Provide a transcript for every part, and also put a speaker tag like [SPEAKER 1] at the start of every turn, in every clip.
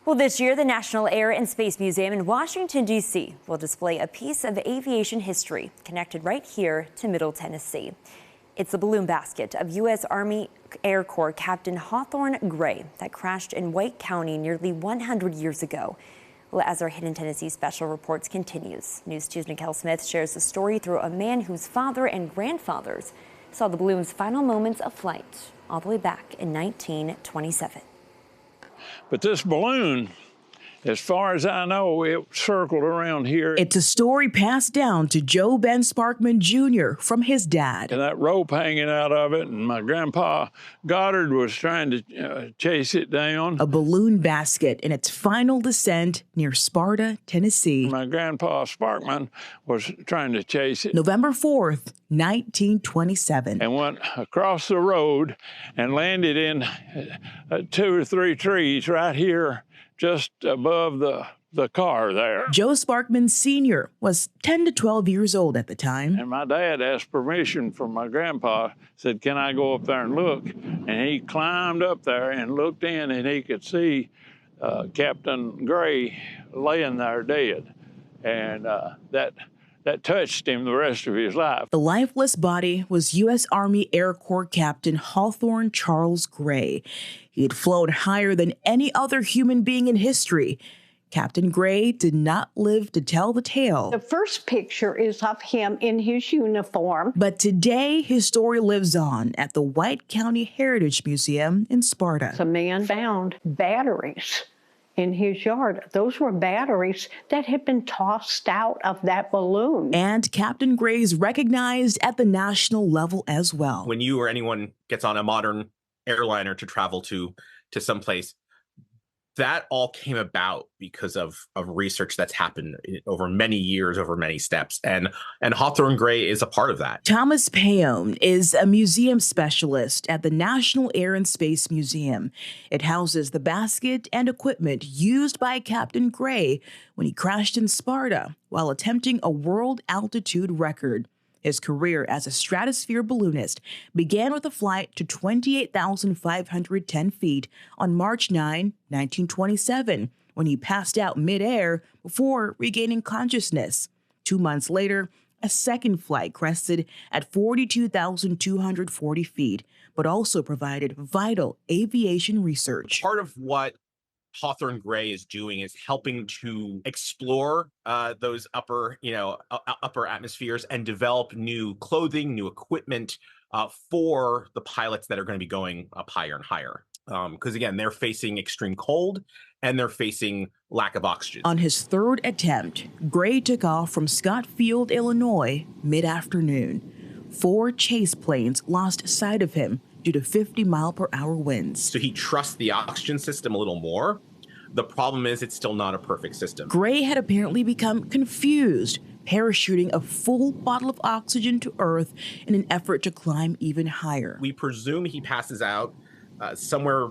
[SPEAKER 1] Well, this year, the National Air and Space Museum in Washington, D.C. will display a piece of aviation history connected right here to Middle Tennessee. It's the balloon basket of U.S. Army Air Corps Captain Hawthorne Gray that crashed in White County nearly 100 years ago. Well, as our Hidden Tennessee special reports continues, News 2's Nicole Smith shares the story through a man whose father and grandfathers saw the balloon's final moments of flight all the way back in 1927.
[SPEAKER 2] But this balloon, as far as I know, it circled around here.
[SPEAKER 3] It's a story passed down to Joe Ben Sparkman Jr. from his dad.
[SPEAKER 2] And that rope hanging out of it, and my grandpa Goddard was trying to chase it down.
[SPEAKER 3] A balloon basket in its final descent near Sparta, Tennessee.
[SPEAKER 2] My grandpa Sparkman was trying to chase it.
[SPEAKER 3] November 4th, 1927.
[SPEAKER 2] And went across the road and landed in 2 or 3 trees right here just above the car there.
[SPEAKER 3] Joe Sparkman Sr. was 10 to 12 years old at the time.
[SPEAKER 2] And my dad asked permission from my grandpa, said, "Can I go up there and look?" And he climbed up there and looked in, and he could see Captain Gray laying there dead. And that touched him the rest of his life.
[SPEAKER 3] The lifeless body was U.S. Army Air Corps Captain Hawthorne Charles Gray. He had flown higher than any other human being in history. Captain Gray did not live to tell the tale.
[SPEAKER 4] The first picture is of him in his uniform.
[SPEAKER 3] But today, his story lives on at the White County Heritage Museum in Sparta.
[SPEAKER 4] The man found batteries in his yard. Those were batteries that had been tossed out of that balloon.
[SPEAKER 3] And Captain Gray's recognized at the national level as well.
[SPEAKER 5] When you or anyone gets on a modern airliner to travel to someplace, that all came about because of research that's happened over many years, over many steps. And Hawthorne Gray is a part of that.
[SPEAKER 3] Thomas Paone is a museum specialist at the National Air and Space Museum. It houses the basket and equipment used by Captain Gray when he crashed in Sparta while attempting a world altitude record. His career as a stratosphere balloonist began with a flight to 28,510 feet on March 9, 1927, when he passed out midair before regaining consciousness. 2 months later, a second flight crested at 42,240 feet, but also provided vital aviation research.
[SPEAKER 5] Part of what Hawthorne Gray is doing is helping to explore those upper atmospheres and develop new clothing, new equipment for the pilots that are going to be going up higher and higher. Because again, they're facing extreme cold and they're facing lack of oxygen.
[SPEAKER 3] On his third attempt, Gray took off from Scott Field, Illinois, mid-afternoon. 4 chase planes lost sight of him due to 50-mile-per-hour winds.
[SPEAKER 5] So he trusts the oxygen system a little more. The problem is it's still not a perfect system.
[SPEAKER 3] Gray had apparently become confused, parachuting a full bottle of oxygen to Earth in an effort to climb even higher.
[SPEAKER 5] We presume he passes out somewhere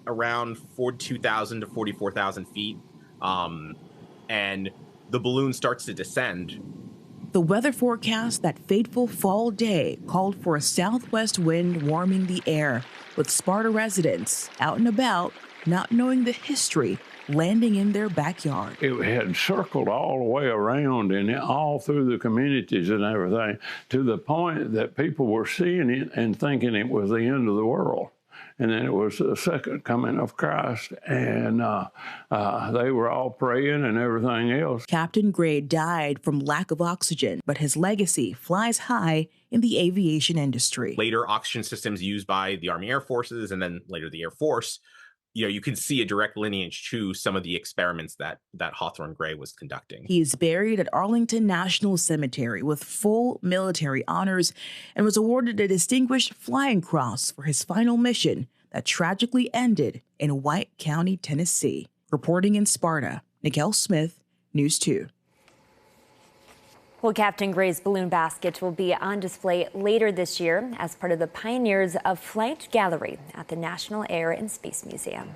[SPEAKER 5] around 42,000 to 44,000 feet, and the balloon starts to descend.
[SPEAKER 3] The weather forecast that fateful fall day called for a southwest wind warming the air, with Sparta residents out and about, not knowing the history, landing in their backyard.
[SPEAKER 2] It had circled all the way around and all through the communities and everything, to the point that people were seeing it and thinking it was the end of the world. And then it was the second coming of Christ, and they were all praying and everything else.
[SPEAKER 3] Captain Gray died from lack of oxygen, but his legacy flies high in the aviation industry.
[SPEAKER 5] Later oxygen systems used by the Army Air Forces and then later the Air Force, you can see a direct lineage to some of the experiments that Hawthorne Gray was conducting.
[SPEAKER 3] He is buried at Arlington National Cemetery with full military honors and was awarded a Distinguished Flying Cross for his final mission that tragically ended in White County, Tennessee. Reporting in Sparta, Nicole Smith, News 2.
[SPEAKER 1] Well, Captain Gray's balloon basket will be on display later this year as part of the Pioneers of Flight Gallery at the National Air and Space Museum.